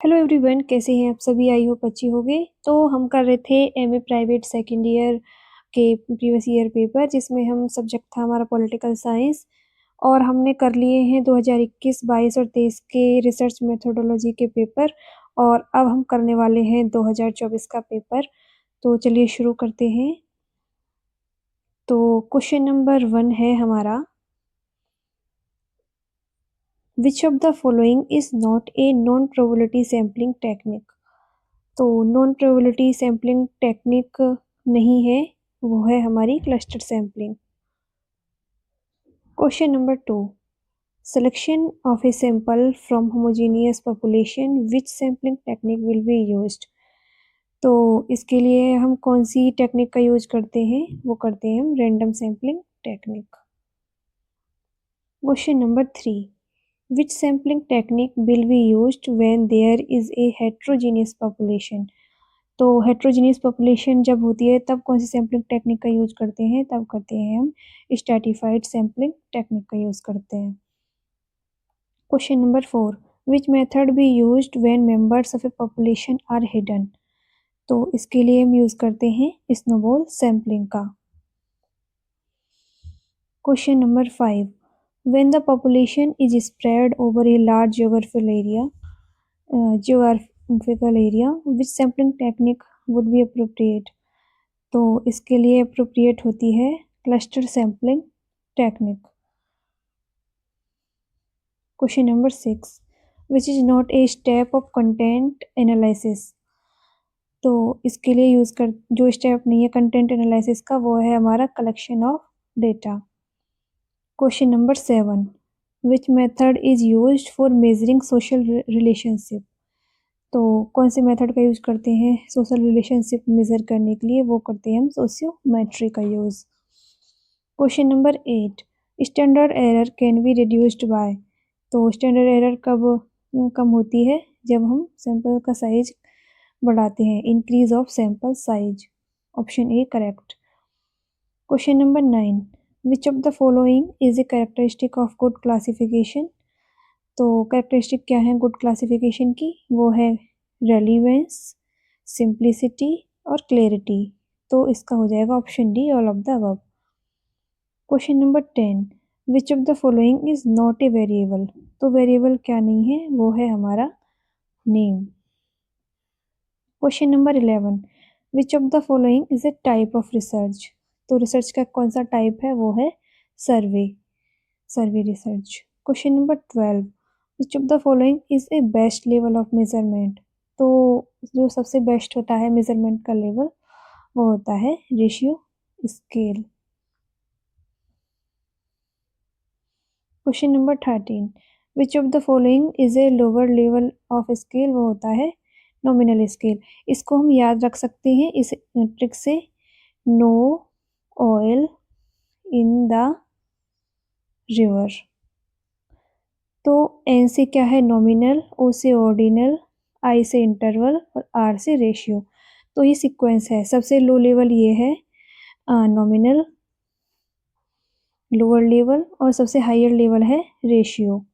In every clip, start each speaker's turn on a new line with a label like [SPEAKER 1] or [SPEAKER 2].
[SPEAKER 1] Hello everyone, कैसे हैं आप सभी? आई होप अच्छी होंगे। तो हम कर रहे थे एमए प्राइवेट सेकेंड ईयर के प्रीवियस ईयर पेपर, जिसमें हम सब्जेक्ट था हमारा पॉलिटिकल साइंस। और हमने कर लिए हैं 2021, 22 और 23 के रिसर्च मेथोडोलॉजी के पेपर। और अब हम करने वाले हैं 2024 का पेपर। तो चलिए शुरू करते हैं। तो क्वेश्चन नंबर 1 है हमारा, विच of the following is not A non probability sampling technique. तो नॉन प्रोबेबिलिटी सैम्पलिंग टेक्निक नहीं है, वो है हमारी cluster sampling. Question number 2, selection of a sample from homogeneous population, which sampling technique will be used. तो इसके लिए हम कौन सी टेक्निक का यूज करते हैं? वो करते हैं हम random sampling technique. Question number 3, which sampling technique will be used when there is a heterogeneous population। तो heterogeneous population जब होती है तब कौन सी सैम्पलिंग टेक्निक का यूज करते हैं? तब करते हैं हम स्ट्रैटिफाइड सैम्पलिंग टेक्निक का यूज करते हैं। Question number 4, which method be used when members of a population are hidden. तो इसके लिए हम यूज करते हैं स्नोबॉल सैम्पलिंग का। Question number 5, when the population is spread over a large geographical area, which sampling technique would be appropriate। तो इसके लिए appropriate होती है cluster sampling technique। Question number 6, which is not a step of content analysis। तो इसके लिए जो step नहीं है कंटेंट एनालिसिस का, वो है हमारा collection of data. Question number 7, which method is used for measuring social relationship. तो कौन से मेथड का यूज करते हैं सोशल रिलेशनशिप मेजर करने के लिए? वो करते हैं हम सोशियोमेट्री का use. Question number 8, standard error can be reduced by. तो स्टैंडर्ड एरर कब कम होती है? जब हम सैंपल का साइज बढ़ाते हैं, increase of sample size. Option A correct. Question number 9, which of the following is a characteristic of good classification. तो कैरेक्टरिस्टिक क्या है गुड क्लासिफिकेशन की? वो है रेलिवेंस, सिंप्लिसिटी और क्लैरिटी। तो इसका हो जाएगा option D, all of the above. Question number 10, which of the following is not a variable. तो वेरिएबल क्या नहीं है? वो है हमारा name. Question number 11, which of the following is a type of research. तो रिसर्च का कौन सा टाइप है? वो है सर्वे research. Question number 12, which of the following is A best level of measurement. तो जो सबसे बेस्ट होता है मेजरमेंट का लेवल, वो होता है ratio scale. Question number 13, which of the following is a lower level of scale. वो होता है नॉमिनल स्केल। इसको हम याद रख सकते हैं इस ट्रिक से, no oil in the river. तो एन से क्या है? नॉमिनल, ओ से ऑर्डिनल, आई से इंटरवल और आर से रेशियो। तो ये सीक्वेंस है। सबसे लो लेवल ये है नॉमिनल, लोअर लेवल, और सबसे हायर लेवल है रेशियो।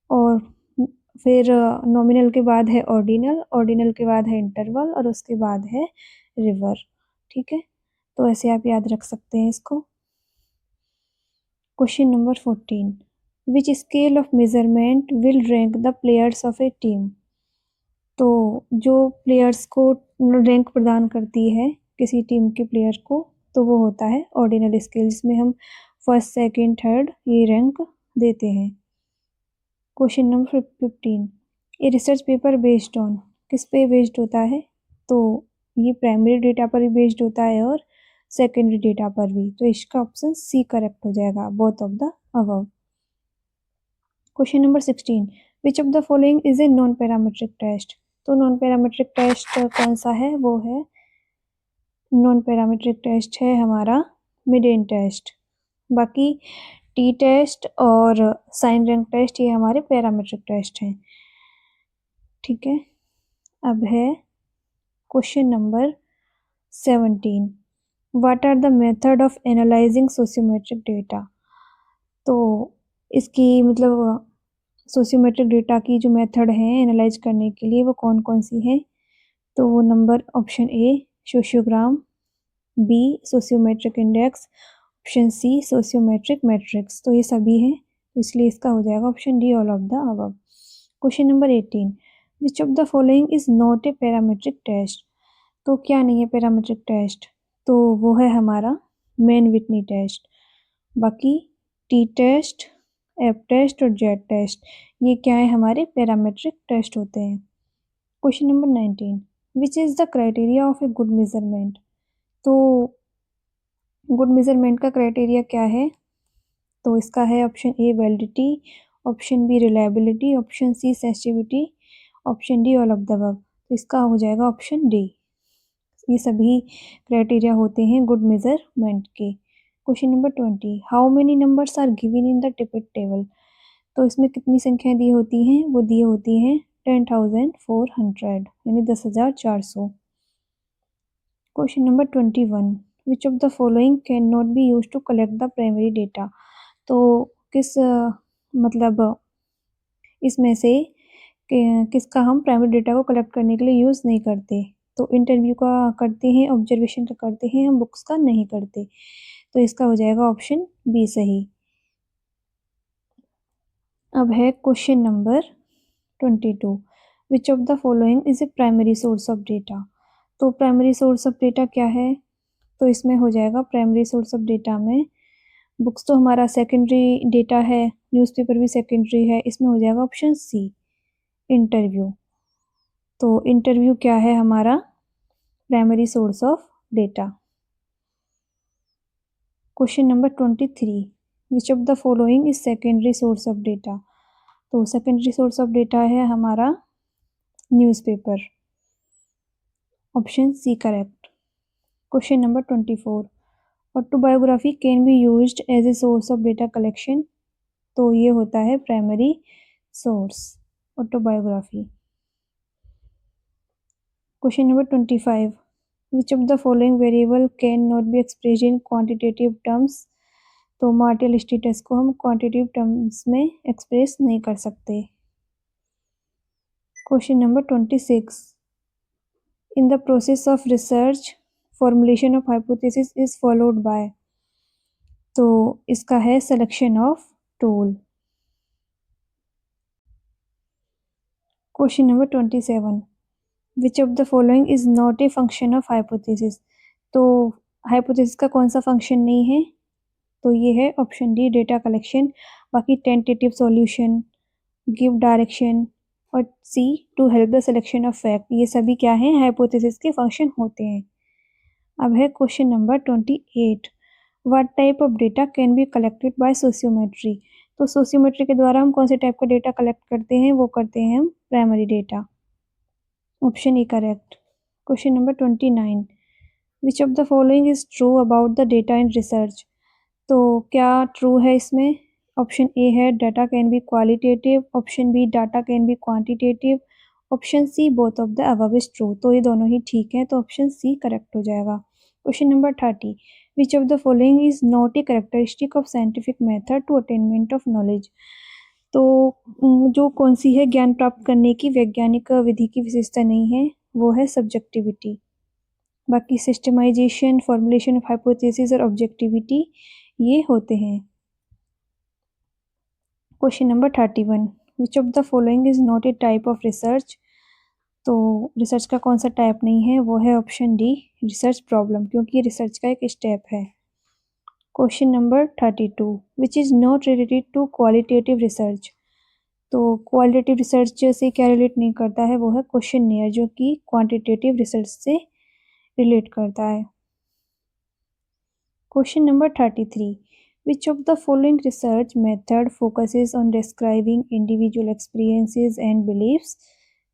[SPEAKER 1] और फिर नॉमिनल के बाद है ऑर्डिनल, ऑर्डिनल के बाद है इंटरवल और उसके बाद है रिवर। ठीक है, तो ऐसे आप याद रख सकते हैं इसको। Question number 14, which scale of measurement will rank the players of A team. तो जो प्लेयर्स को रैंक प्रदान करती है किसी टीम के प्लेयर को, तो वो होता है ऑर्डिनल स्केल, जिसमें हम फर्स्ट सेकंड थर्ड ये रैंक देते हैं। क्वेश्चन नंबर 15, ये रिसर्च पेपर बेस्ड ऑन, किस पे बेस्ड होता है? तो ये प्राइमरी डेटा पर भी बेस्ड होता है और सेकेंडरी डेटा पर भी। तो इसका ऑप्शन सी करेक्ट हो जाएगा, both of the above. Question number 16, which of the following is a non parametric test. तो नॉन पैरामीट्रिक टेस्ट कौन सा है? वो है नॉन पैरामीट्रिक टेस्ट है हमारा मीडियन टेस्ट। बाकी टी टेस्ट और साइन रैंक टेस्ट ये हमारे पैरामीट्रिक टेस्ट हैं। ठीक है, अब है question number 17, what are the method of analysing sociometric data. तो इसकी मतलब सोशियोमेट्रिक डेटा की जो मेथड है एनालाइज करने के लिए वो कौन कौन सी है, तो वो number option A sociogram, B sociometric index, option C sociometric matrix. तो ये सभी हैं, तो इसलिए इसका हो जाएगा option D all of the above. Question number 18, which of the following is not a parametric test. तो क्या नहीं है पैरामीट्रिक टेस्ट, तो वो है हमारा मैन विटनी टेस्ट। बाकी टी टेस्ट, एफ टेस्ट और जेड टेस्ट ये क्या है हमारे पैरामीट्रिक टेस्ट होते हैं। Question number 19, which is the criteria of a good measurement. तो गुड मेजरमेंट का क्राइटेरिया क्या है, तो इसका है option A validity, option B reliability, option C sensitivity, option D all of the above. तो इसका हो जाएगा ऑप्शन डी। ये सभी क्राइटेरिया होते हैं गुड मेजरमेंट के। Question number 20, how many numbers are given in the Tippett table. तो इसमें कितनी संख्याएं दी होती हैं, वो दी होती हैं 10,400 यानी 10,400। Question number 21, which of the following can not be use to collect the primary data. तो किस मतलब इसमें से किसका हम प्राइमरी डेटा को कलेक्ट करने के लिए यूज़ नहीं करते। तो इंटरव्यू का करते हैं, ऑब्जर्वेशन का करते हैं, हम बुक्स का नहीं करते। तो इसका हो जाएगा ऑप्शन बी सही। अब है question number 22, which of the following is A primary source of data. तो प्राइमरी सोर्स ऑफ डेटा क्या है, तो इसमें हो जाएगा प्राइमरी सोर्स ऑफ डेटा में बुक्स तो हमारा सेकेंडरी डेटा है, न्यूज़पेपर भी सेकेंडरी है, इसमें हो जाएगा ऑप्शन सी इंटरव्यू। तो इंटरव्यू क्या है हमारा primary source of data. Question number 23, which of the following is secondary source of data. तो सेकेंडरी सोर्स ऑफ डेटा है हमारा newspaper, option C correct. Question number 24, autobiography can be used as a source of data collection. तो ये होता है primary source autobiography. Question number 25, which of the following variable can not be expressed in quantitative terms. तो marital status को हम quantitative terms में express नहीं कर सकते। Question number 26, in the process of research formulation of hypothesis is followed by. तो इसका है selection of tool. Question number 27, which of the following is not a function of hypothesis. तो hypothesis का कौन सा फंक्शन नहीं है, तो ये है ऑप्शन डी डेटा कलेक्शन। बाकी टेंटेटिव सॉल्यूशन, गिव डायरेक्शन और C to help the selection of fact, ये सभी क्या हैं हाइपोथेसिस के फंक्शन होते हैं। अब है question number 28, what type of data can be collected by sociometry. तो सोशियोमेट्री के द्वारा हम कौन से टाइप का डेटा कलेक्ट करते हैं, वो करते हैं हम primary data, option A correct. Question number 29, which of the following is true about the data in research. तो क्या ट्रू है इसमें, ऑप्शन ए है data can be qualitative, option B data can be quantitative, option C both of the above is true. तो ये दोनों ही ठीक है, तो ऑप्शन सी करेक्ट हो जाएगा। Question number 30, which of the following is not a characteristic of scientific method to attainment of knowledge. तो जो कौन सी है ज्ञान प्राप्त करने की वैज्ञानिक विधि की विशेषता नहीं है, वो है सब्जेक्टिविटी। बाकी सिस्टमाइजेशन, फॉर्मुलेशन ऑफ हाइपोथेसिस और ऑब्जेक्टिविटी ये होते हैं। Question number 31, which of the following is not a type of research. तो रिसर्च का कौन सा टाइप नहीं है, वो है ऑप्शन डी रिसर्च प्रॉब्लम, क्योंकि रिसर्च का एक स्टेप है। Question number 32, which is not related to qualitative research. तो क्वालिटेटिव रिसर्च से क्या रिलेट नहीं करता है, वो है क्वेश्चनियर, जो कि क्वांटिटेटिव रिसर्च से रिलेट करता है। Question number 33, which of the following research method focuses on describing individual experiences and beliefs।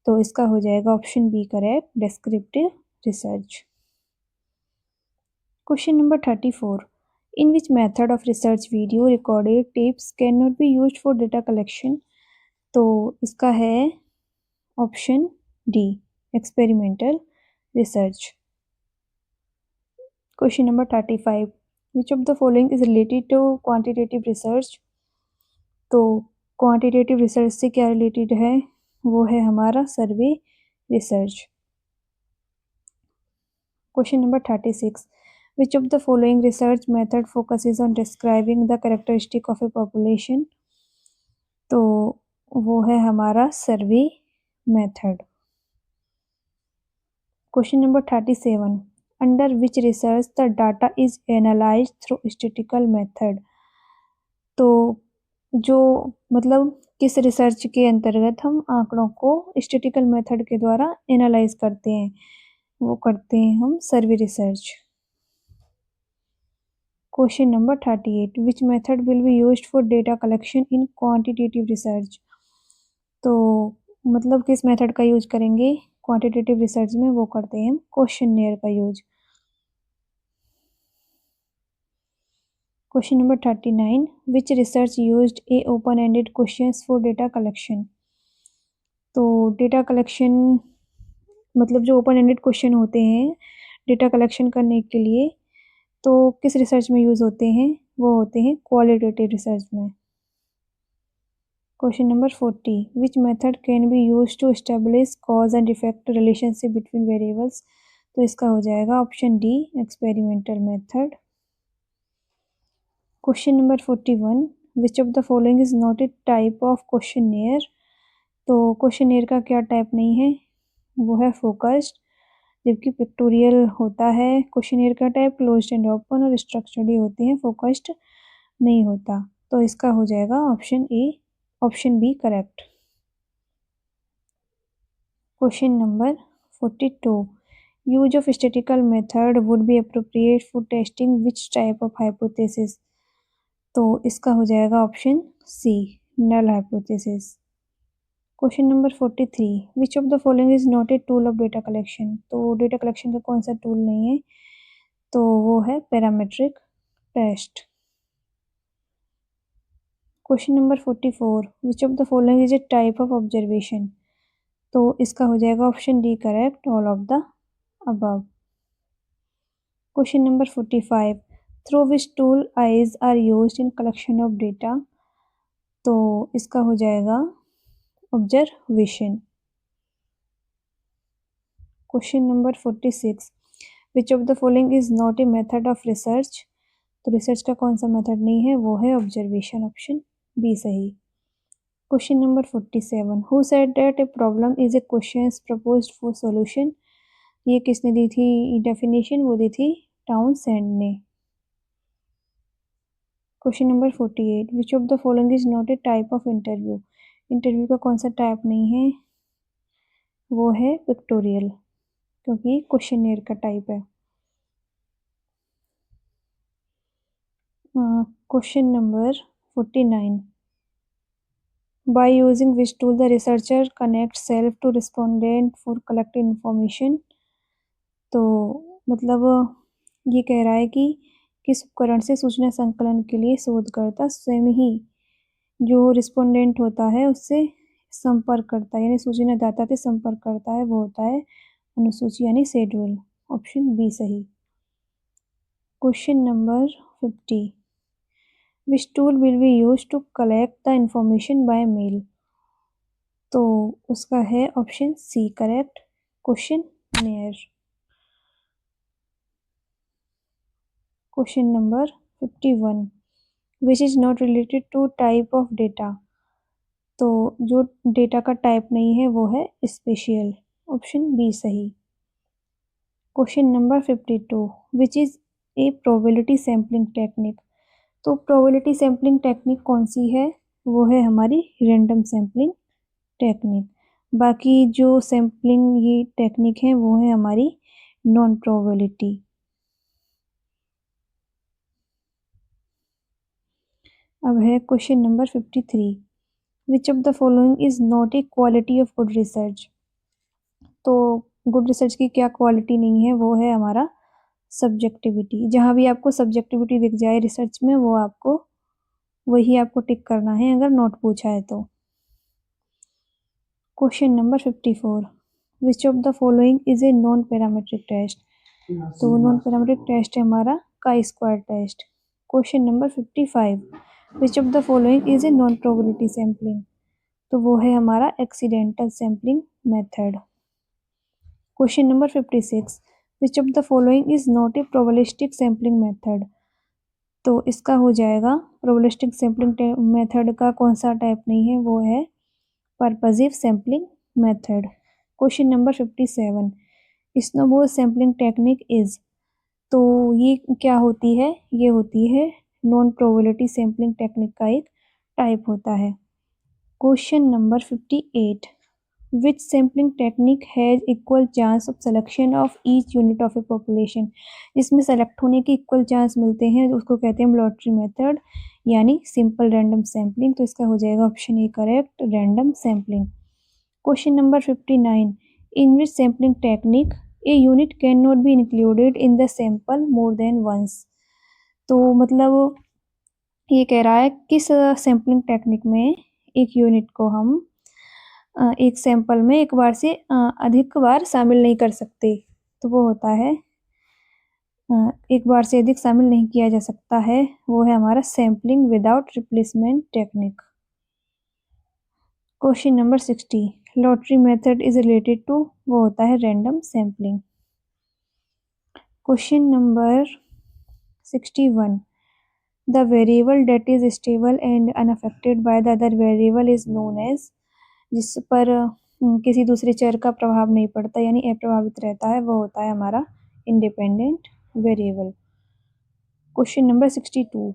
[SPEAKER 1] तो इसका हो जाएगा option B correct, descriptive research। Question number 34, in which method of research video recorded tapes cannot be used for data collection। तो इसका है option D experimental research। Question number 35, which of the following is related to quantitative research। तो quantitative research से क्या related है, वो है हमारा सर्वे research. Question number 36, which of the following research method focuses on describing the characteristic of a population. तो वो है हमारा survey method. Question number 37, under which research the data is analyse through statistical method. तो जो मतलब किस research के अंतर्गत हम आंकड़ों को स्टैटिस्टिकल मेथड के द्वारा एनालाइज करते हैं, वो करते हैं हम सर्वे research. Question number 38, which method will be used for data collection in quantitative research. तो मतलब किस मेथड का यूज करेंगे क्वांटिटेटिव रिसर्च में, वो करते हैं हम क्वेश्चननेयर का use. Question number 39, which research used A open ended questions for data collection. तो डेटा कलेक्शन मतलब जो ओपन एंडेड क्वेश्चन होते हैं डेटा कलेक्शन करने के लिए, तो किस रिसर्च में यूज़ होते हैं, वो होते हैं क्वालिटेटिव रिसर्च में। Question number 40, which method can be use to establish cause and effect relationship between variables. तो इसका हो जाएगा option D, experimental method. Question number 41, which of the following is not a type of questionnaire. तो questionnaire का क्या type नहीं है, वो है फोकस्ड, जबकि पिक्टोरियल होता है। क्वेश्चननेयर का टाइप क्लोज्ड एंड ओपन और स्ट्रक्चर्ड होते हैं, फोकस्ड नहीं होता। तो इसका हो जाएगा option A, option B correct. Question number 42, use of statistical method would be appropriate for testing which type of hypothesis. तो इसका हो जाएगा option C, null hypothesis. Question number 43, which of the following is not a tool of data collection. तो data collection का कौन सा tool नहीं है, तो वो है parametric test. Question number 44, which of the following is a type of observation. तो इसका हो जाएगा option D correct, all of the above. Question number 45, through which tool eyes are used in collection of data. तो इसका हो जाएगा observation. Question number 46, which of the following is not a method of research. तो research का कौन सा method नहीं है, वो है ऑब्जर्वेशन, ऑप्शन बी सही। Question number 47, who said that a problem is a question proposed for solution. ये किसने दी थी डेफिनेशन, वो दी थी टाउनसेंड ने। Question number 48, which of the following is not a type of interview. Interview का कौन सा टाइप नहीं है, वो है पिक्टोरियल, क्योंकि क्वेश्चननेयर का टाइप है। Question number 49, by using which tool the researcher connects self to respondent for collecting information। तो मतलब ये कह रहा है कि किस उपकरण से सूचना संकलन के लिए शोधकर्ता स्वयं ही जो रिस्पोंडेंट होता है उससे संपर्क करता है, यानी सूचना दाता से संपर्क करता है, वो होता है अनुसूची यानी शेड्यूल, ऑप्शन बी सही। Question number 50, which tool will be use to collect the information by mail. तो उसका है option C correct, questionnaire. Question number 51, which is not related to type of data. तो जो डेटा का type नहीं है वो है स्पेशियल, ऑप्शन बी सही। Question number 52, which is a probability sampling technique. तो प्रोबेबिलिटी सैम्पलिंग टेक्निक कौन सी है, वो है हमारी रैंडम सैम्पलिंग टेक्निक। बाकी जो सैम्पलिंग ये टेक्निक है वो है हमारी नॉन प्रोबेबिलिटी। अब है question number 53, which of the following is not A quality of good research. तो गुड रिसर्च की क्या क्वालिटी नहीं है, वो है हमारा सब्जेक्टिविटी। जहाँ भी आपको सब्जेक्टिविटी दिख जाए रिसर्च में, वो आपको वही आपको टिक करना है अगर नोट पूछा है तो। Question number 54, which of the following is a non parametric test. तो नॉन पैरामीट्रिक टेस्ट है हमारा chi square test. Question number 55, which of the following is a non probability sampling, तो वो है हमारा accidental sampling method. Question number 56, which of the following is not a probabilistic sampling method, तो इसका हो जाएगा प्रोबेबिलिस्टिक सैम्पलिंग मेथड का कौन सा टाइप नहीं है, वो है purposive sampling method. Question number 57, snowball sampling technique is, तो ये क्या होती है, ये होती है नॉन प्रोबेबिलिटी सैम्पलिंग टेक्निक का एक टाइप होता है। Question number 58, which sampling technique has equal chance of selection of each unit of a population, जिसमें सेलेक्ट होने के इक्वल चांस मिलते हैं, उसको कहते हैं लॉटरी मेथड यानी सिंपल रैंडम सैम्पलिंग, तो इसका हो जाएगा option A correct, random sampling. Question number 59, in which sampling technique a unit can not be included in the sample more than once, तो मतलब ये कह रहा है किस सैम्पलिंग टेक्निक में एक यूनिट को हम एक सैंपल में एक बार से अधिक बार शामिल नहीं कर सकते, तो वो होता है एक बार से अधिक शामिल नहीं किया जा सकता है, वो है हमारा sampling without replacement technique. Question number 60, lottery method is related to, वो होता है random sampling. Question number 61, the variable that is stable and unaffected by the other variable is known as, जिस पर किसी दूसरे चर का प्रभाव नहीं पड़ता यानी अप्रभावित रहता है, वो होता है हमारा independent variable. Question number 62,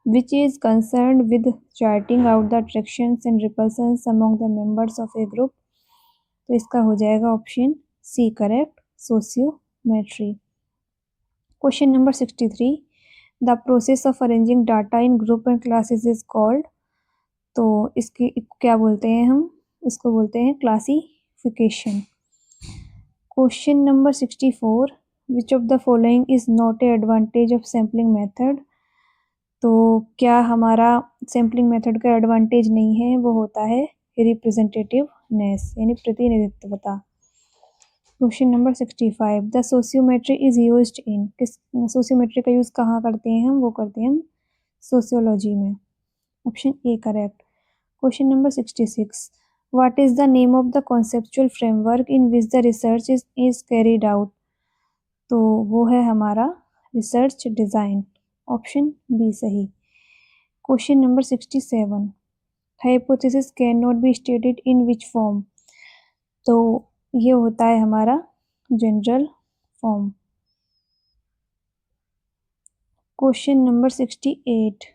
[SPEAKER 1] which is concerned with charting out the attractions and repulsions among the members of a group, तो इसका हो जाएगा option C correct, sociometry. Question number 63, the process of arranging data in group and classes is called, तो इसकी क्या बोलते हैं हम, इसको बोलते हैं classification. Question number 64, which of the following is not a advantage of sampling method, तो क्या हमारा सैम्पलिंग मेथड का एडवांटेज नहीं है, वो होता है रिप्रेजेंटेटिवनेस यानी प्रतिनिधित्वता। Question number 65, the sociometry is used in, किस सोशियोमेट्री का यूज कहाँ करते हैं हम, वो करते हैं हम सोशियोलॉजी में, option A correct. Question number 66, what is the name of the conceptual framework in which the research is carried out, तो वो है हमारा रिसर्च डिज़ाइन, ऑप्शन बी सही। Question number 67, hypothesis can not be stated in which form, तो ये होता है हमारा general form. Question number 68,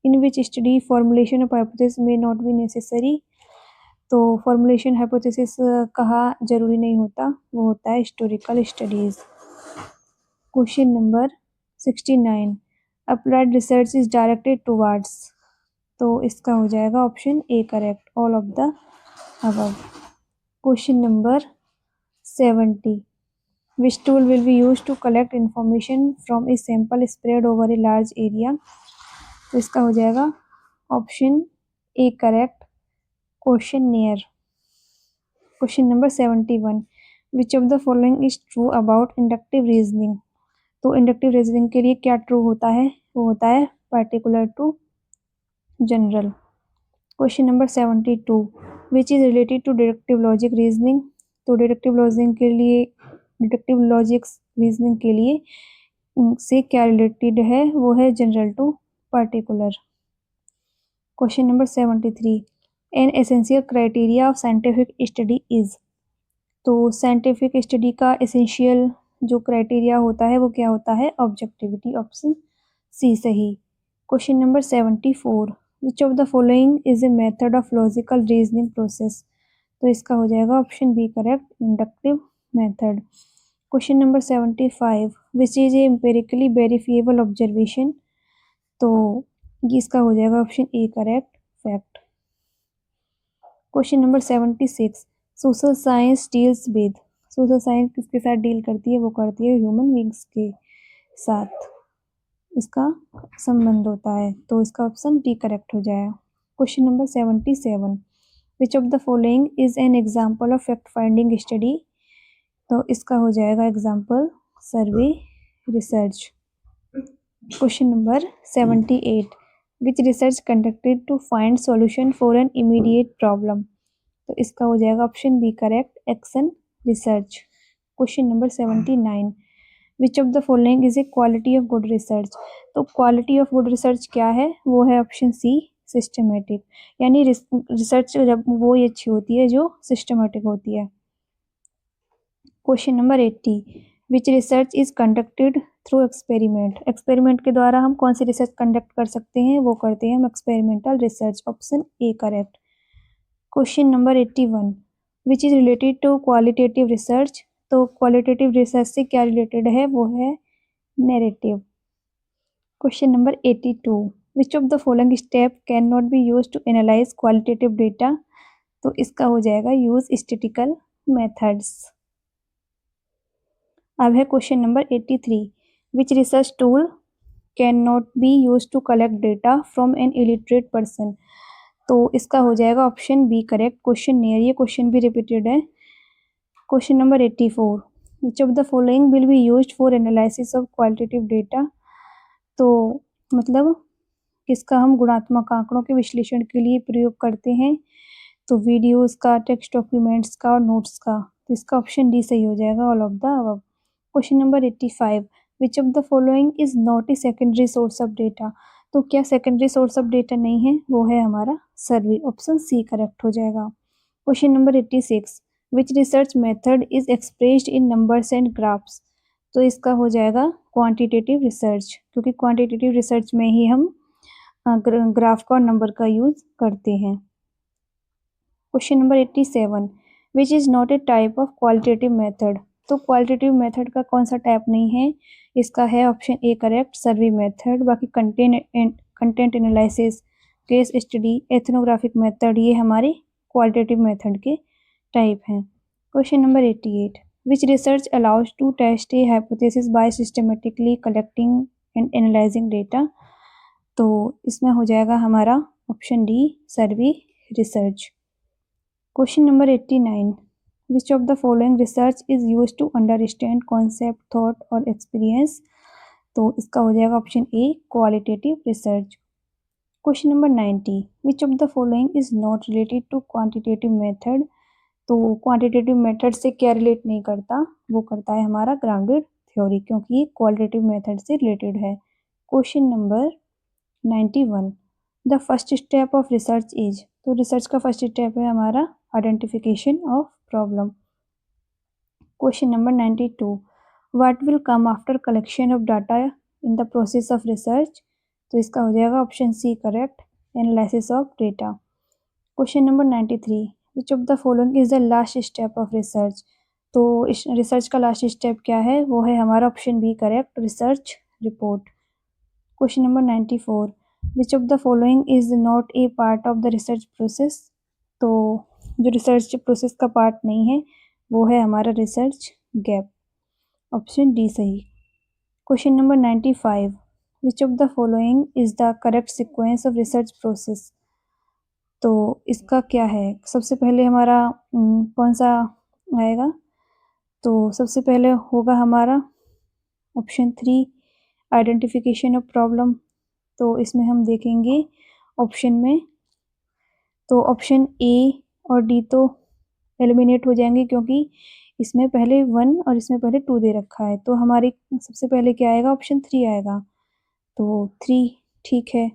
[SPEAKER 1] in which study formulation of hypothesis may not be necessary, तो फॉर्मुलेशन हाइपोथेसिस कहाँ जरूरी नहीं होता, वो होता है historical studies. Question number 69, applied research is directed towards, तो इसका हो जाएगा option A correct, all of the above. Question number 70, which tool will be use to collect information from a sample spread over a large area, तो इसका हो जाएगा option A correct, questionnaire. Question number 71, which of the following is true about inductive reasoning, तो inductive reasoning के लिए क्या true होता है, वो होता है particular to general. Question number 72, which is related to deductive logic reasoning, तो डिडक्टिव लॉजिक के लिए, डिडक्टिव लॉजिक्स रीजनिंग के लिए से क्या रिलेटेड है, वो है general to particular. Question number 73, an essential criteria of scientific study is, तो साइंटिफिक स्टडी का एसेंशियल जो क्राइटेरिया होता है वो क्या होता है, ऑब्जेक्टिविटी, ऑप्शन सी सही। Question number 74, which of the following is a method of logical reasoning process, तो इसका हो जाएगा option B correct, inductive method. Question number 75, which is a empirically verifiable observation, तो इसका हो जाएगा option A correct, fact. Question number 76, social science deals with, social science किसके साथ डील करती है, वो करती है ह्यूमन बींग्स के साथ, इसका संबंध होता है, तो इसका ऑप्शन डी करेक्ट हो जाएगा। Question number 77, which of the following is an example of fact finding study, तो इसका हो जाएगा example survey research. Question number 78, which research conducted to find solution for an immediate problem. तो इसका हो जाएगा option B correct, action research. Question number 79, which of the following is a quality of good research. तो quality of good research क्या है, वो है option सी systematic, यानी रिसर्च जब वो ही अच्छी होती है जो सिस्टमेटिक होती है। Question number 80, which research is conducted through experiment. Experiment के द्वारा हम कौन सी रिसर्च कंडक्ट कर सकते हैं, वो करते हैं हम experimental research, option A correct. Question number 81, which is related to qualitative research. तो क्वालिटेटिव रिसर्च से क्या रिलेटेड है, वो है narrative. Question number 82, which of the following step can not be use to analyse qualitative data. तो इसका हो जाएगा यूज स्टैटिस्टिकल मेथड्स। अब है question number 83, which research tool can not be use to collect data from an illiterate person. तो इसका हो जाएगा ऑप्शन बी करेक्ट। क्वेश्चन नहीं है, ये क्वेश्चन भी रिपीटेड है। Question number 84, which of the following will be used for analysis of qualitative data. तो मतलब किसका हम गुणात्मक आंकड़ों के विश्लेषण के लिए प्रयोग करते हैं, तो वीडियोस का, टेक्स्ट डॉक्यूमेंट्स का और नोट्स का। तो इसका ऑप्शन डी सही हो जाएगा, all of the above. Question number 85, which of the following is not a secondary source of data. तो क्या सेकेंडरी सोर्स ऑफ डेटा नहीं है, वो है हमारा सर्वे, ऑप्शन सी करेक्ट हो जाएगा। Question number 86, which research method is expressed in numbers and graphs. तो इसका हो जाएगा क्वांटिटेटिव रिसर्च, क्योंकि क्वांटिटेटिव रिसर्च में ही हम ग्राफ का और नंबर का यूज करते हैं। Question number 87, which is not a type of qualitative method. तो क्वालिटेटिव मेथड का कौन सा टाइप नहीं है, इसका है option A correct, survey method. बाकी content analysis, case study, ethnographic method, ये हमारे क्वालिटेटिव मेथड के टाइप हैं। Question number 88, which research allows to test a hypothesis by systematically collecting and analysing data. तो इसमें हो जाएगा हमारा option D survey research. Question number 89, which of the following research is use to understand concept, thought और experience. तो इसका हो जाएगा option A qualitative research. Question number 90, which of the following is not related to quantitative method. तो quantitative method से क्या relate नहीं करता, वो करता है हमारा ग्राउंडेड थ्योरी, क्योंकि ये क्वालिटेटिव मेथड से रिलेटेड है। Question number 91, the first step of research is. तो रिसर्च का फर्स्ट स्टेप है हमारा identification of problem. Question number 92, what will come after collection of data in the process of research. तो इसका हो जाएगा option C correct, analysis of data. Question number 93, which of the following is the last step of research. तो इस research का last step क्या है, वो है हमारा option B correct, research report. Question number 94, which of the following is not a part of the research process. तो जो रिसर्च प्रोसेस का पार्ट नहीं है, वो है हमारा रिसर्च गैप, ऑप्शन डी सही। Question number 95, which of the following is the correct sequence of research process. तो इसका क्या है, सबसे पहले हमारा कौन सा आएगा, तो सबसे पहले होगा हमारा ऑप्शन 3 आइडेंटिफिकेशन ऑफ प्रॉब्लम। तो इसमें हम देखेंगे ऑप्शन में, तो ऑप्शन ए और डी तो एलिमिनेट हो जाएंगे, क्योंकि इसमें पहले 1 और इसमें पहले 2 दे रखा है। तो हमारे सबसे पहले क्या आएगा, ऑप्शन 3 आएगा, तो 3 ठीक है।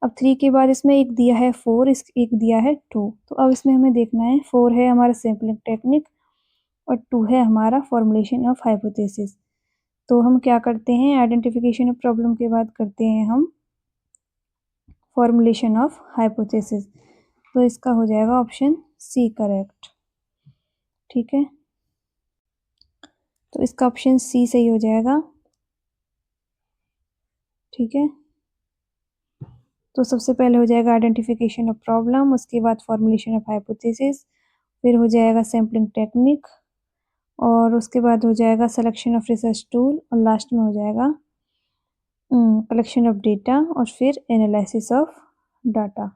[SPEAKER 1] अब 3 के बाद इसमें एक दिया है 4, एक दिया है 2। तो अब इसमें हमें देखना है, 4 है हमारा सैम्पलिंग टेक्निक और 2 है हमारा फॉर्मुलेशन ऑफ हाइपोथेसिस। तो हम क्या करते हैं, आइडेंटिफिकेशन ऑफ प्रॉब्लम के बाद करते हैं हम फॉर्मुलेशन ऑफ हाइपोथेसिस। तो इसका हो जाएगा ऑप्शन सी करेक्ट, ठीक है। तो इसका ऑप्शन सी सही हो जाएगा, ठीक है। तो सबसे पहले हो जाएगा आइडेंटिफिकेशन ऑफ प्रॉब्लम, उसके बाद फॉर्मुलेशन ऑफ हाइपोथेसिस, फिर हो जाएगा सैम्पलिंग टेक्निक, और उसके बाद हो जाएगा सिलेक्शन ऑफ रिसर्च टूल, और लास्ट में हो जाएगा कलेक्शन ऑफ डेटा, और फिर analysis of data.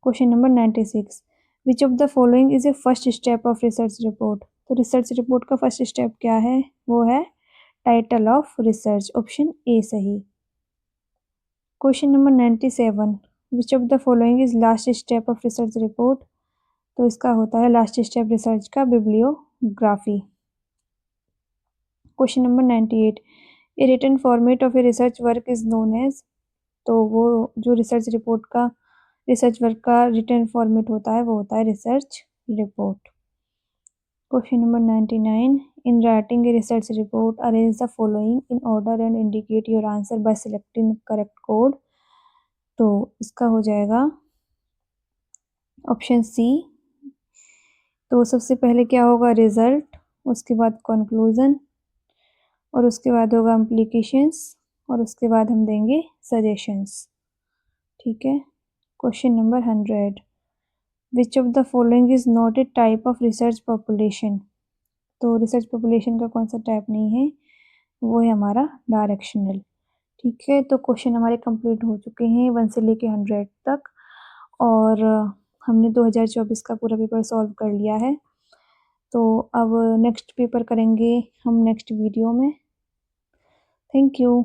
[SPEAKER 1] Question number 96, which of the following is a first step of research report. तो रिसर्च रिपोर्ट का फर्स्ट स्टेप क्या है, वो है title of research, option A सही। Question number 97, which of the following is last step of research report. तो इसका होता है लास्ट स्टेप रिसर्च का bibliography. Question number 98, a written format of a research work is known as. तो वो जो research work का रिटन फॉर्मेट होता है वो होता है research report. Question number 99, in writing a research report arrange the following in order and indicate your answer by selecting correct code. तो इसका हो जाएगा ऑप्शन सी। तो सबसे पहले क्या होगा, रिजल्ट, उसके बाद कंक्लूजन, और उसके बाद होगा इम्प्लीकेशंस, और उसके बाद हम देंगे सजेशंस। ठीक है। Question number 100, which of the following is not a type of research population. तो रिसर्च पॉपुलेशन का कौन सा टाइप नहीं है, वो है हमारा डायरेक्शनल। ठीक है, तो क्वेश्चन हमारे कंप्लीट हो चुके हैं 1 से लेके 100 तक, और हमने 2024 का पूरा पेपर सॉल्व कर लिया है। तो अब नेक्स्ट पेपर करेंगे हम नेक्स्ट वीडियो में। Thank you.